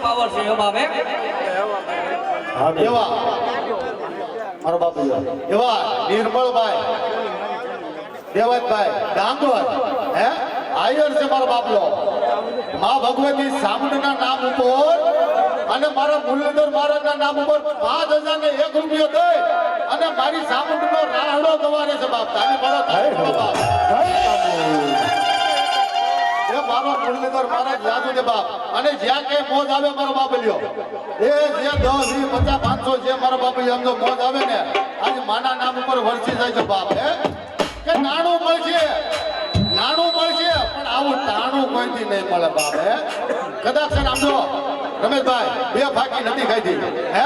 power છે એમાં હવે હા એવા મારો બાપુ એવા નિર્મળભાઈ દેવતભાઈ ડાંગર હે આયર છે મારો બાપલો માં ભગવતી સામુંડના નામ ઉપર અને મારા મુરલીધર મહારાજના નામ ઉપર 5001 રૂપિયો દે અને મારી સામુંડનો રાહડો ગવારે છે બાપ તારી પડો થાય બાપ એ મારો મુરલીધર મહારાજ યાદ છે બાપ અને જ્યાં કે મોજ આવે મારો બાપ લ્યો એ જે 10 20 50 500 જે મારો બાપ લ્યો સમજો મોજ આવે ને આજ માના નામ ઉપર વરસી જાય છે બાપ હે કે નાણું મળશે પણ આવું ટાણું કોઈથી નહીં મળે બાપ હે કદાચ છે આમ જો રમેશભાઈ બે ફાકી નથી ખાધી હે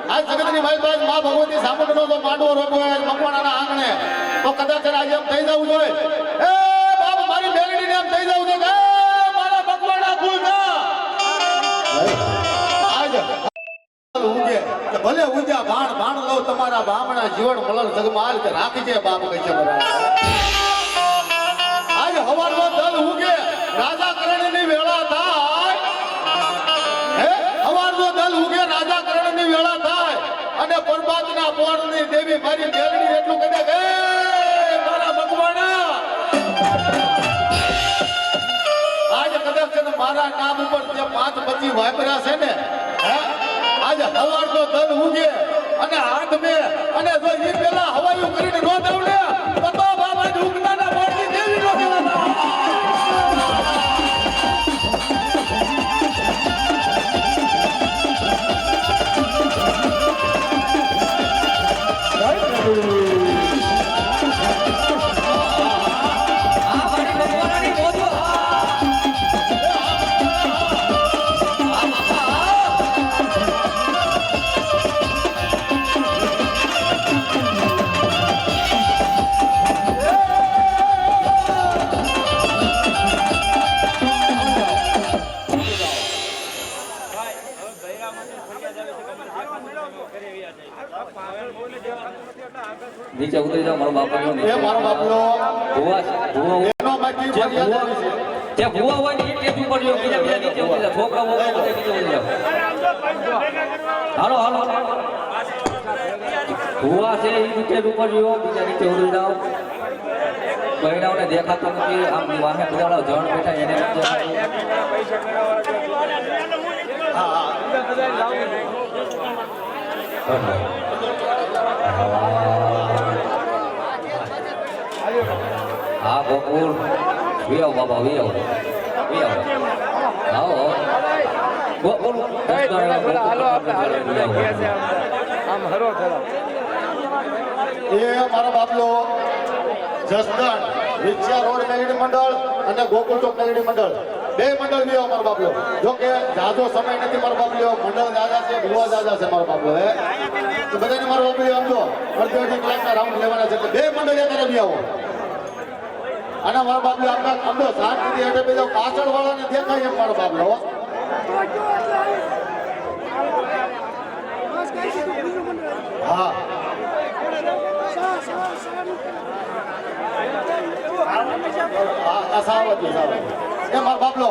આજ જગતની ભાઈ ભાઈ માં ભગવતી સામુંડનો જો માંડવો રોપ્યો હોય મકવાણાના આંગણે તો કદાચ આજે એમ થઈ જવું જોઈએ એ બાપ મારી મેલડીને એમ થઈ જવું જોઈએ એ મારા મકવાણા ભૂલતા આજ ઉગે કે ભલે ઉજા ભાણ લો તમારા બામણા જીવન મલર જગમાલ કે રાખી છે બાપ કઈ છે બરાબર આજ હવારનો દલ ઉગે રાજા કરણની વેળા થાય હે હવારનો દલ ઉગે રાજા કરણની વેળા થાય અને પરબાતના પોરની દેવી મારી મેલડી એટલું કહે કે મારા ભગવાના આજ કદાચ છે ને મારા નામ ઉપર જે 5 25 વાપર્યા છે ને હે આજ હવારનો દલ ઉગે અને હાથ મે અને જો ઈ પેલા હવાયું કરીને નો દવડે તો બાબા જ ઉગતાના પોરની દેવી નો કહેવાય નીચે ઉતરી જાવ મારો બાપ એ મારો બાપલો ભુવા એનો માંથી ફરિયાદ આવી છે જે ભુવા હોય ને એ ટેપ ઉપર જો બીજા નીચે ઉતરી જાવ છોકરા હોય નીચે ઉતરી જાવ હાલો ભુવા છે એ ટેપ ઉપર જો બીજા નીચે ઉતરી જાવ બહેરાઓને દેખાતો નથી આમ વાહે બધા જણ બેઠા એને હા બપોર વિયાવ બાબા વિયાવ આવો બપોર આમ હરો ખરો એ મારા બાપલો જસદણ વિદ્યા રોડ મેલડી મંડળ અને ગોકુળ ચોક મેલડી મંડળ બે મંડળ બી મારો બાપલો જો કે જાજો સમય નથી મારો બાપલો મંડળ દાદા છે ભુવા દાદા છે મારો બાપલો હે તો બધાને મારો બાપલો આમ તો અડધી કલાકના રાઉન્ડ લેવાના છે બે મંડળ અત્યારે બી આવો અને મારો બાપલો આપણા અમદો શાંતિથી એટલે બીજો પાછળ વાળાને દેખાય એમ મારો બાપલો હા એ મારો બાપલો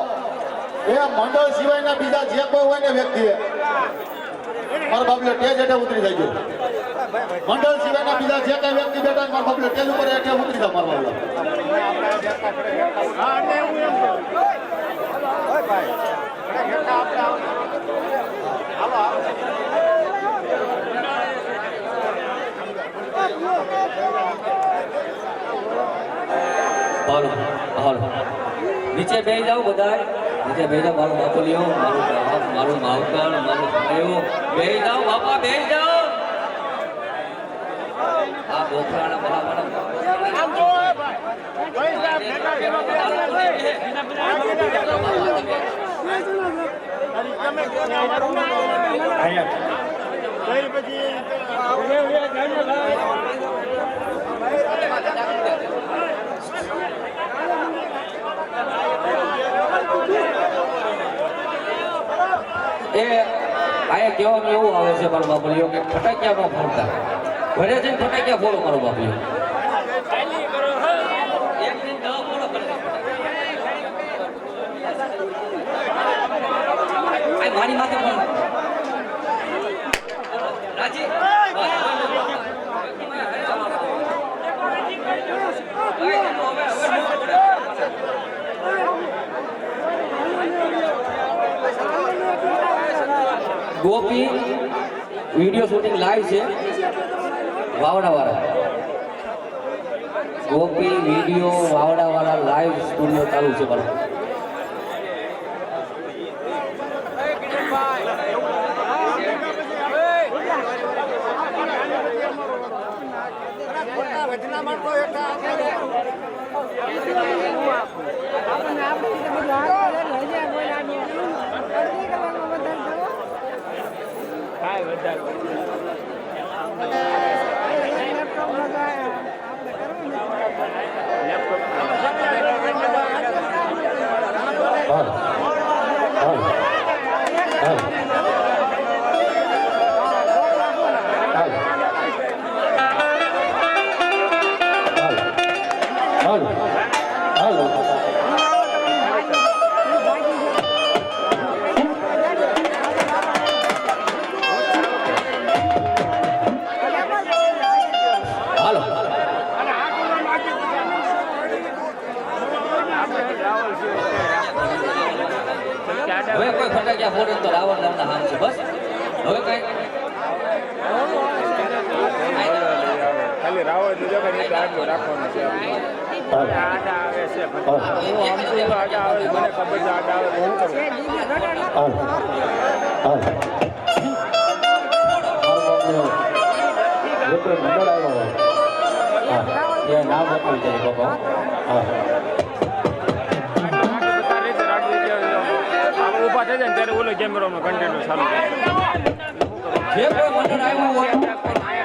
એ મંડળ સિવાયના બીજા જે કોઈ હોય ને વ્યક્તિ મારો બાપલો ટેજ હેઠે ઉતરી જાય મંડળ સિવાયના બીજા જે કઈ વ્યક્તિ બેઠા મારો બાપલો ટેજ ઉપર હેઠે ઉતરી જાય મારો બાપલો નીચે બેસી જાવ બધા નીચે બેસી જાવ મારું બાપુ લ્યો મારું માવતર મારું ભાઈઓ બેસી જાવ બાપા બેસી જાવ આ બોખરાના બરાબર એ આયા કહેવાનું એવું આવે છે મારો બાપલીઓ કે ફટાકિયા ન ફોડતા ઘરે જઈને ફટાકિયા ફોડો મારો બાપલીઓ મારી માથે ફોન રાજી ગોપી વિડિયો શૂટિંગ લાઈવ છે વાવડા વાળા ગોપી વિડિયો વાવડા વાળા લાઈવ સ્ટુડિયો ચાલુ છે મારો હવે કોઈ ફટાક્યા ફોડે તો રાવણ નામના હામ છે બસ હવે કઈ ખાલી રાવણ જો કે નહીં આટલું રાખવાનું છે આડા આવે છે હું આમ તો આડા આવે મને ખબર છે આડા આવે હું કરું નામ આપવું છે બાપા ઉભા થઈ જાય ને ત્યારે ઓલો કેમેરાનો કન્ટેન્ટ ચાલુ થાય જે કોઈ મંડળ આવ્યું હોય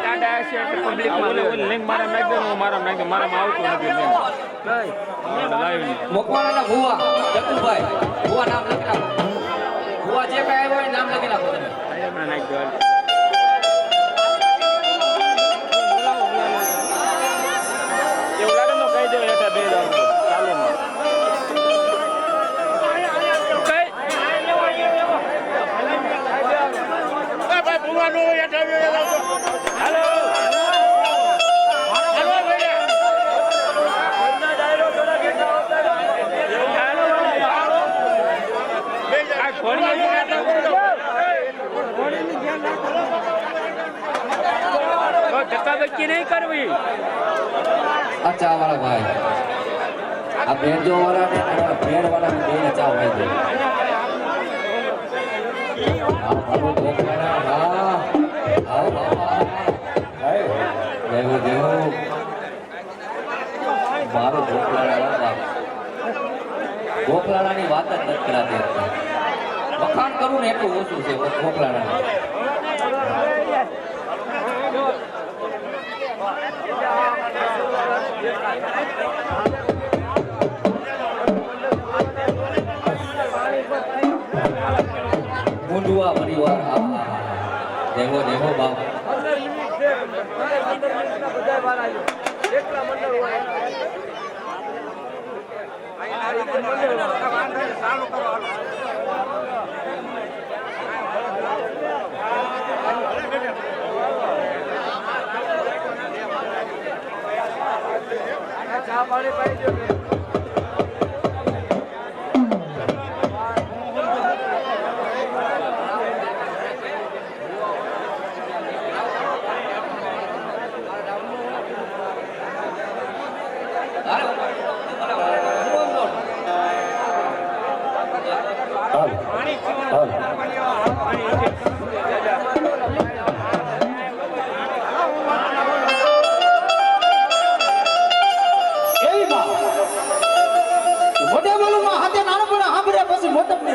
દાદા છે એટલે પબ્લિકમાં ઓલી લિંક મારા નાખી દે હું મારા નાખી દે મારામાં આવતું નથી લિંક લાઈવ મોકવાના ભુવા ચતુરભાઈ ભુવા નામ લખી નાખો ભુવા જે કઈ આવ્યો હોય નામ લખી નાખો તમે હમણાં નાખી દો એવું લાગે તો કહી દો હેઠા બે ચાલુમાં ધક્કાધક્કી નહીં કરવી આ ચા વાળા ભાઈ આ ભેંજો વાળા ને ભેડ વાળા ને બેને ચા વાઈ દે આ બાબુ ગોખલાના હા આવો બાબા દેવો દેવો મારો ગોખલાના બાપ ગોખલાની વાત જ નથી કરાતી વખાણ કરું ને એટલું ઓછું છે ગોખલાના મુંડવા પરિવાર દેવો દેવો બાપ ચા પાણી પાઈ દો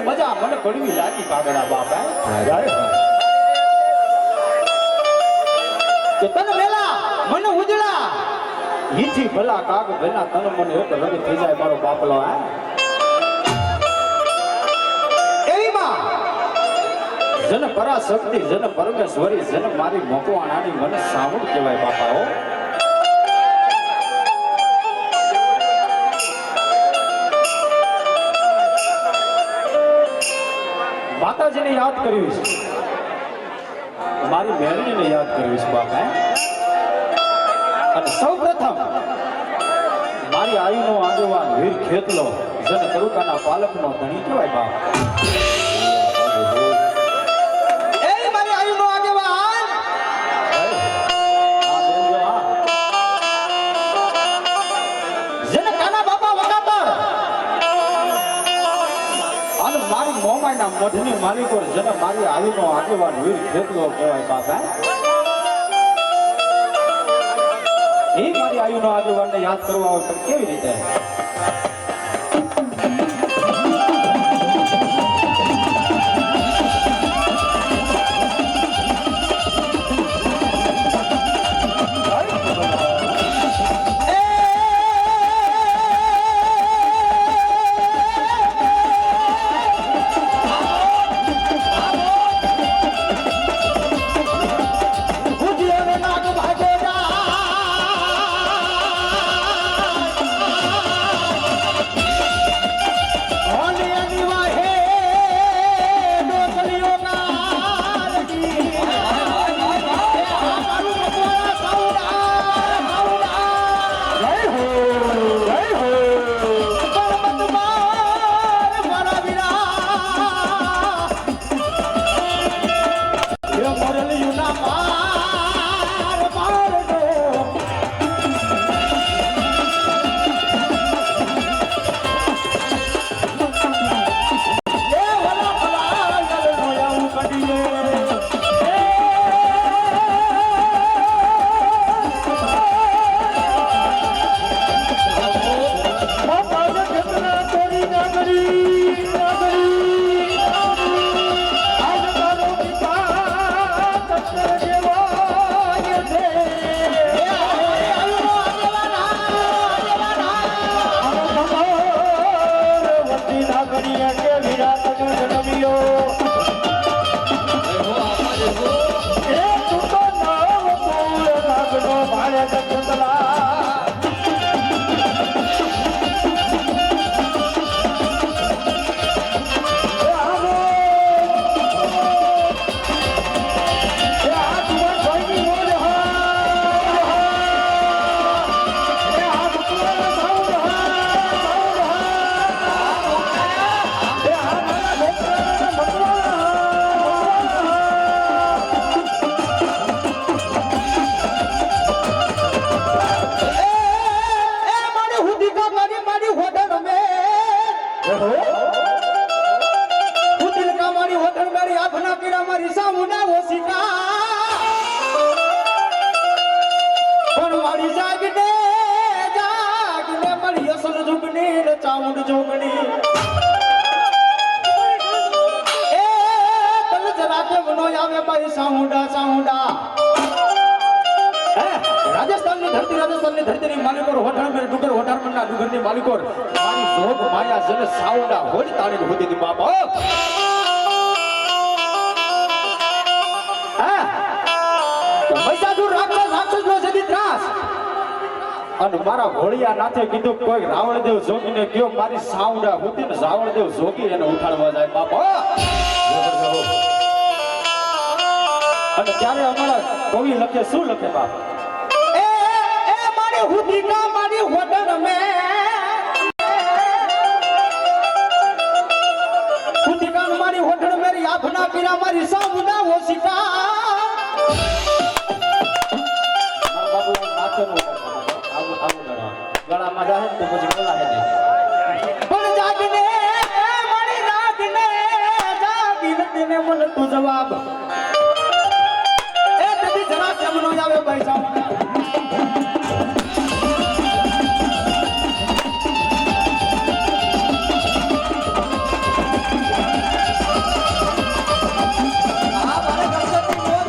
મજા મને કડવી લાગી કાગડા બાપા તો તને મેલા મને ઉજળા ઈથી ભલા કાગ ભલા તને મને એક રંગ થઈ જાય મારો બાપલો આ એમાં જન પરાશક્તિ જન પરમેશ્વરી જન મારી મોકવાણાની મને સામું કહેવાય બાપાઓ માતા જેને યાદ કર્યું છે મારી મેરડીને યાદ કર્યું છે બાપ હે અને સૌ પ્રથમ મારી આયુનો આગેવાન વીર ખેતલો જન કરુકાના પાલકનો ધણી કહેવાય બાપ એ મારી આયુનો આગેવાન જેને કાના બાપા વગાડતા અને મારી મોમાઈના મઢની માલિકો જેને મારી આયુનો આગેવાન વીર ખેતલો કહેવાય બાપ હે એ મારી આયુનો આગેવાનને યાદ કરવા હોય તો કેવી રીતે રાજસ્થાનની ધરતીની માલિકો હોઠાણ ડુંગર હોઠાણના ડુંગરની માલિકો મારી જોગ માયા જન સાવડા હોડી તાળી હોતી હતી બાપા મહિષાસુર રાક્ષસનો જદી ત્રાસ અને મારા ઘોડિયા નાથે કીધું કોઈ રાવણદેવ જોગીને કયો મારી સાવડા હોતી ને રાવણદેવ જોગી એને ઉઠાડવા જાય બાપા અને ત્યારે અમારા કવિ લખે શું લખે બાપ હુદીકા મારી હોડર મે હુદીકા મારી હોડર મેરી આભના પીરા મારી સામુના ઓસિકા બાબુ માથેનું આવું ગળામાં જાય તો પછી બોલાય નહીં પણ જાગને મારી રાગને જાગીને તેને મને તું જવાબ એ તદી જરા કેમનો આવે ભાઈ સામુના આ મારે ગણપતિ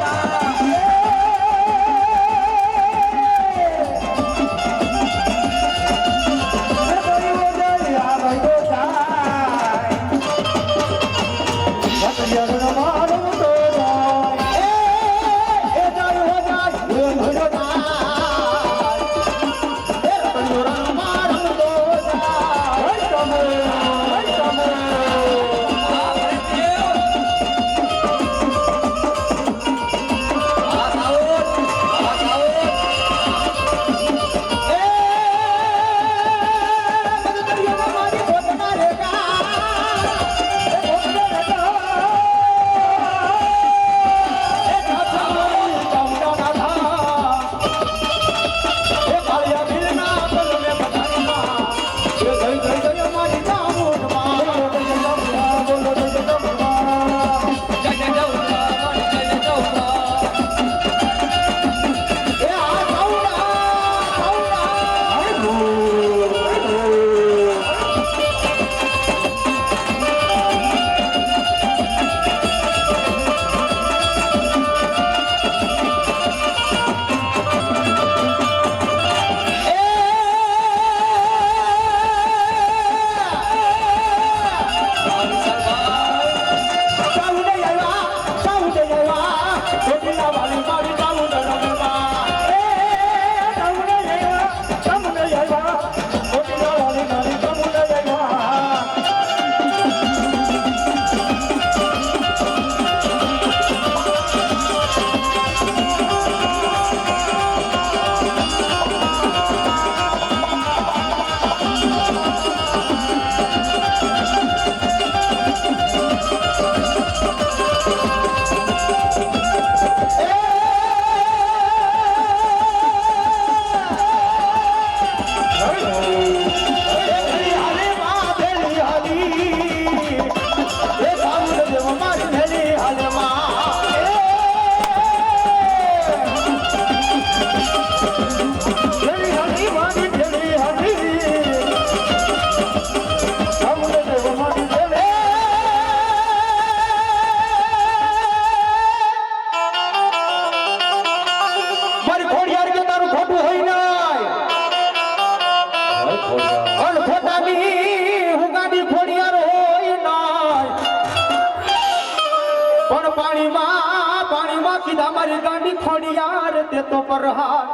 કીધા મારી ગાંડી ખોડિયાર તે તો પરહાર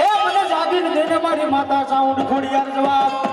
એ મને જાગીને દેને મારી માતા સાઉન્ડ ખોડિયાર જવાબ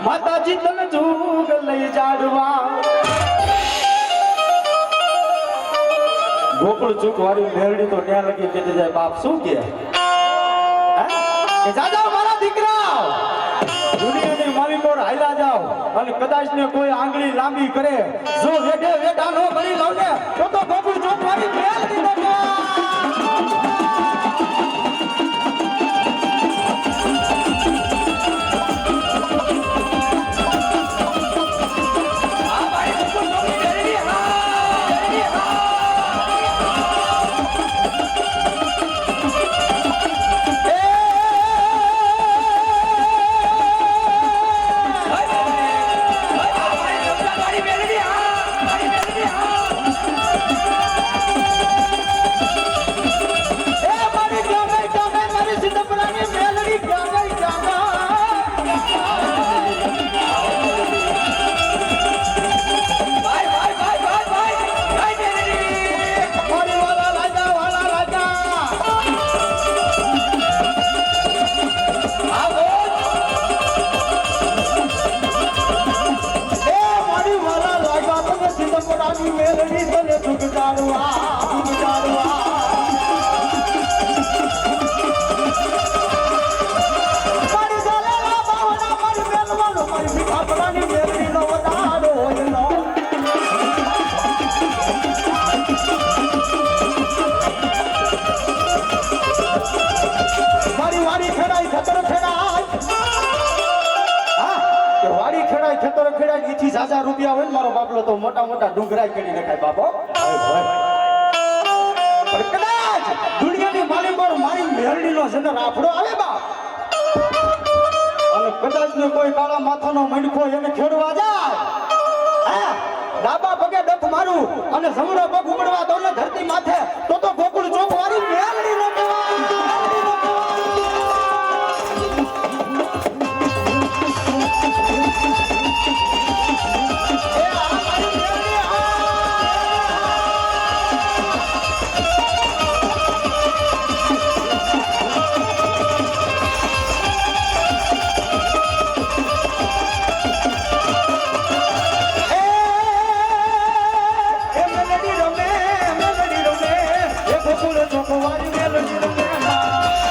માતાજી તને જુગ લઈ જાડવા ગોકુળ ચૂક વાળી મેરડી તો ત્યાં લગી કે જાય બાપ શું કે જાજા મારા દીકરા દુનિયાની માલિકો હાલ્યા જાઓ અને કદાચ ને કોઈ આંગળી લાંબી કરે જો વેઠે વેઠા નો કરી લઉં ને તો ગોકુળ ચૂક વાળી મેરડી નો રૂપિયા હોય મારો બાપલો તો મોટા મોટા ડુંગરા કરી નાખાય બાપો પણ કદાચ દુનિયાની માલિકો મારી મેરડીનો જને રાફડો આવે બાપ અને કદાચ ને કોઈ કાળા માથાનો મંડખો એને ખેડવા જાય ડાબા પગે ડફ મારું અને જમણો પગ ઉમડવા દો ને ધરતી માથે તો ગોકુળ ચોક વાળી મેરડી નો મેલડી રમે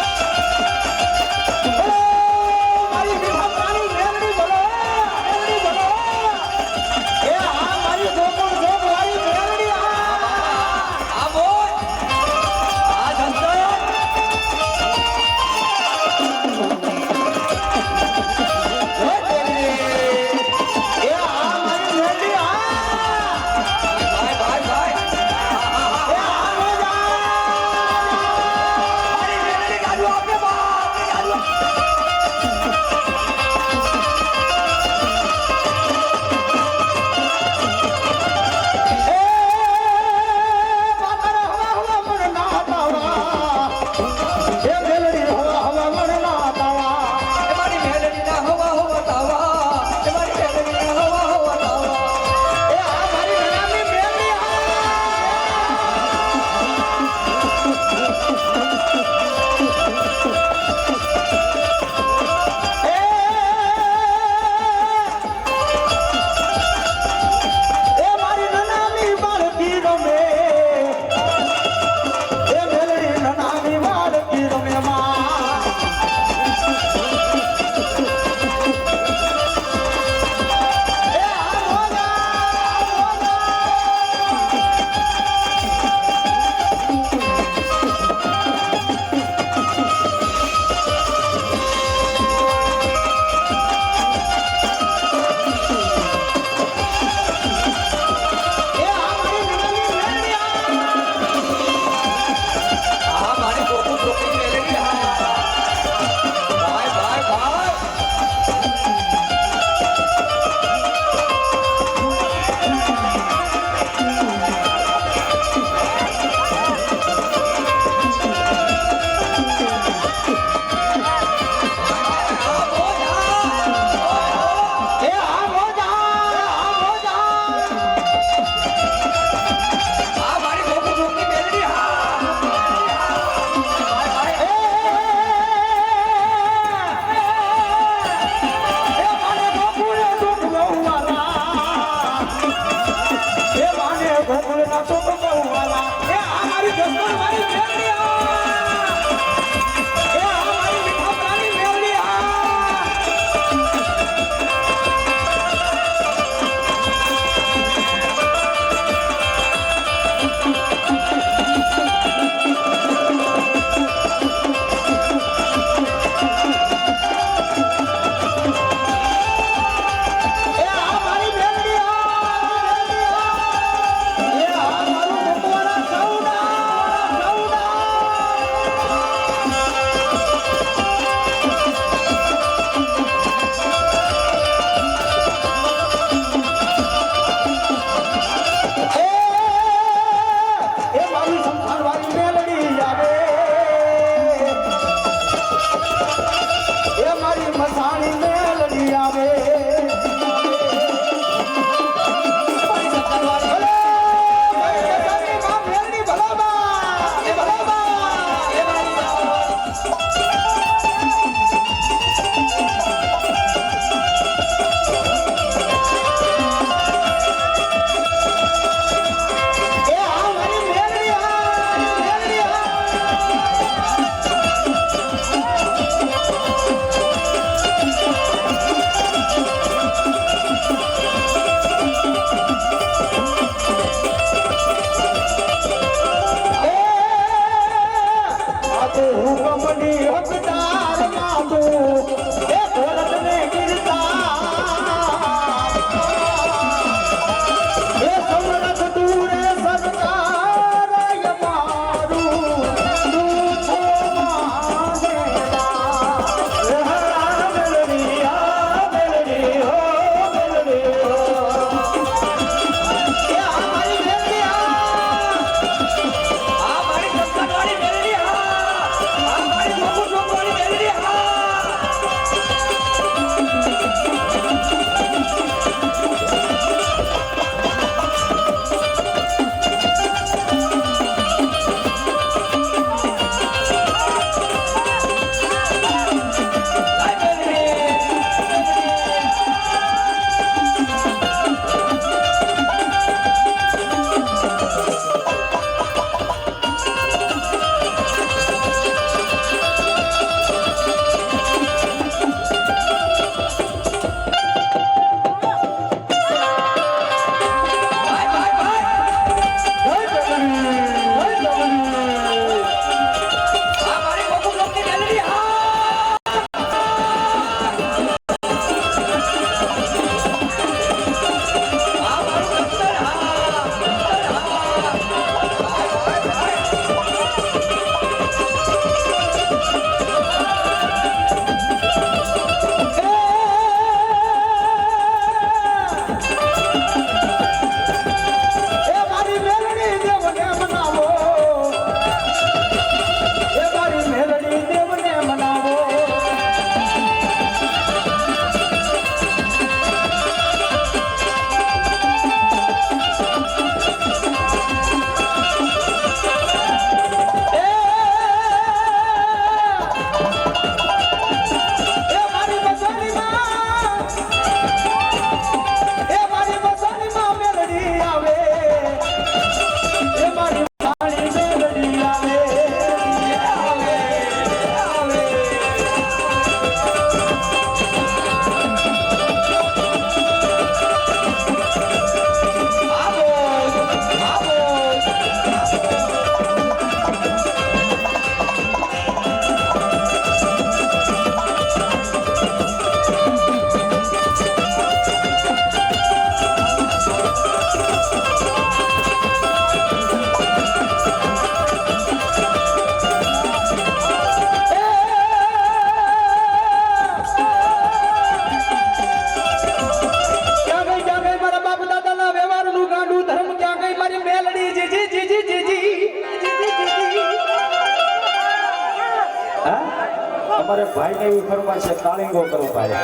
તમારે ભાઈને એવી ફરમાઈશ છે કાળિંગો કરો ભાઈ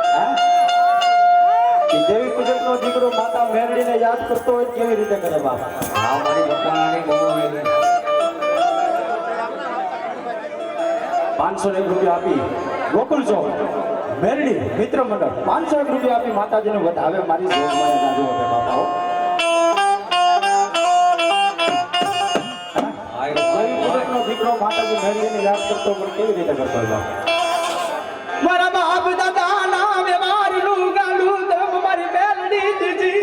હા એ દેવી પૂજકનો દીકરો માતા મેરડીને યાદ કરતો હોય કેવી રીતે કરે બાપ હા મારી બપાની બહુ આવી 501 રૂપિયા આપી ગોકુલ ચોક મેરડી મિત્ર મંડળ 501 રૂપિયા આપી માતાજીને વધાવે મારી જોગમાં જાજુ હતો બાપાઓ દેવી પૂજકનો દીકરો માતાજી મેરડીને યાદ કરતો પણ કેવી રીતે કરતો હોય બાપ મારા બાપ દાદા ના વ્યવહારનું ગાલું તમ મારી મેરડી દીદી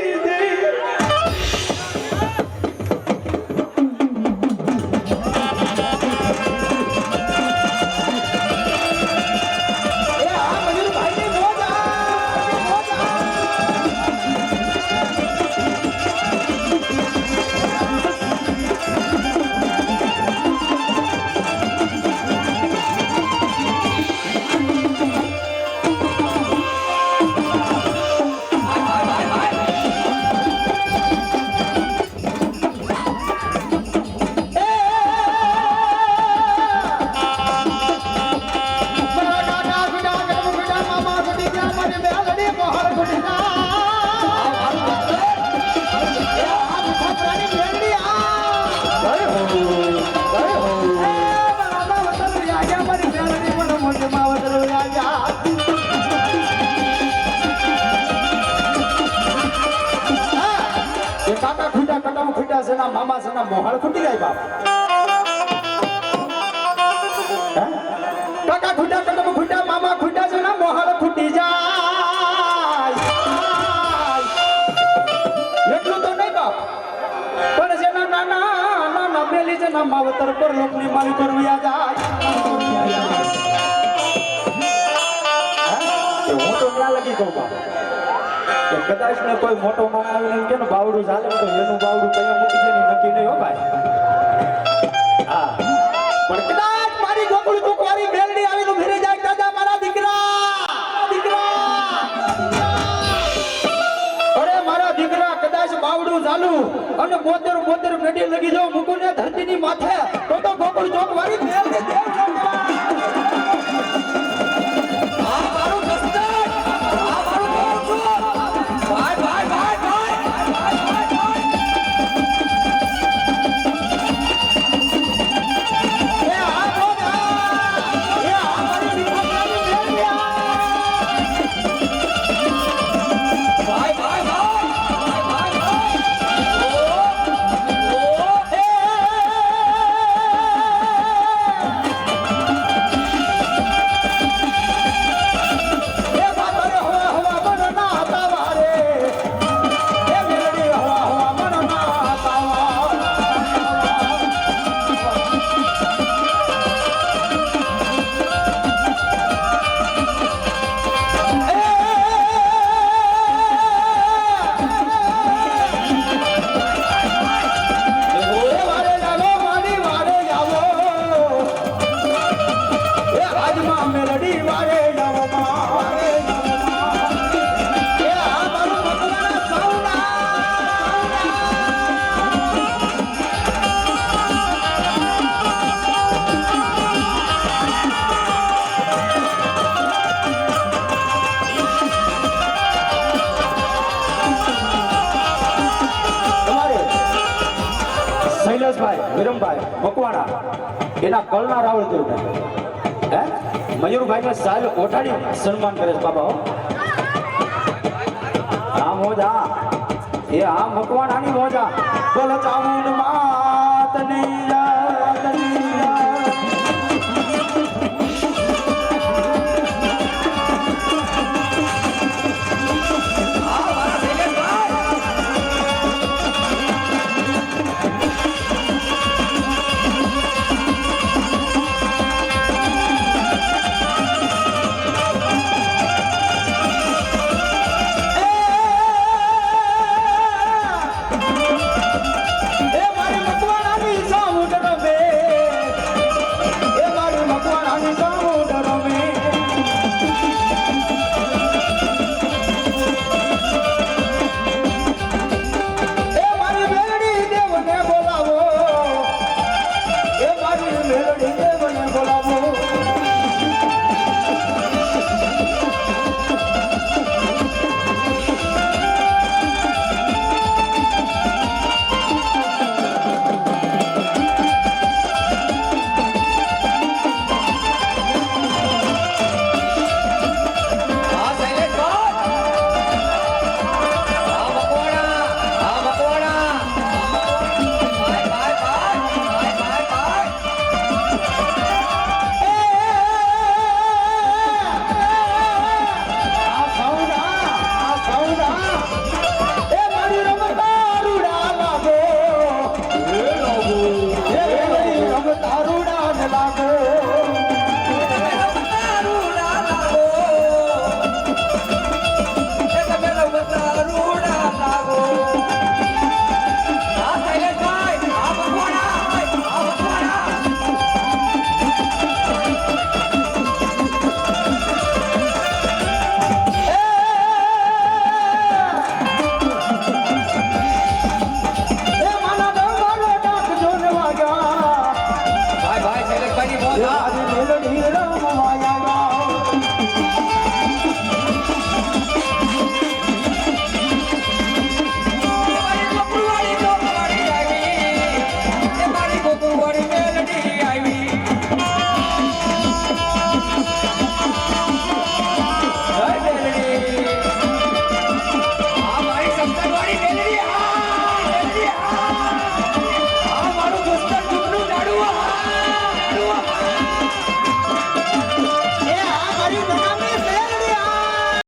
કાકા ખૂટા કટામ ખૂટા છે ના મામા છે ના મોહાળ ખૂટી જાય બાપ કાકા ખૂટા કટામ ખૂટા મામા ખૂટા છે ના મોહાળ ખૂટી જાય એટલું તો નહીં બાપ પણ જેના નાના નાના મેલી છે ના માવતર પર લોકની માલ કરવ્યા જાય હું તો ત્યાં લગી કહું બાપ કદાચ ને કોઈ મોટો માણસ આવીને કે બાવડું ચાલે તો એનું બાવડું કયા મૂકી દે નક્કી નહીં હો ભાઈ હા પણ કદાચ મારી ગોકુળ ચોકવારી બેલડી આવીને ઘરે જાય દાદા મારા દીકરા અરે મારા દીકરા કદાચ બાવડું ચાલુ અને 72 પેઢી લગી જાવ મુકુને ધરતીની માથે તો ગોકુળ ચોકવારી બેલડી શૈલેષભાઈ વિરમભાઈ મકવાણા એના કળના રાવળ જેવું હે મયુરભાઈને સાલ ઓઠાડી સન્માન કરે છે બાબા હા મોજા એ આ મકવાણાની મોજા બોલ ચામુંડ માતની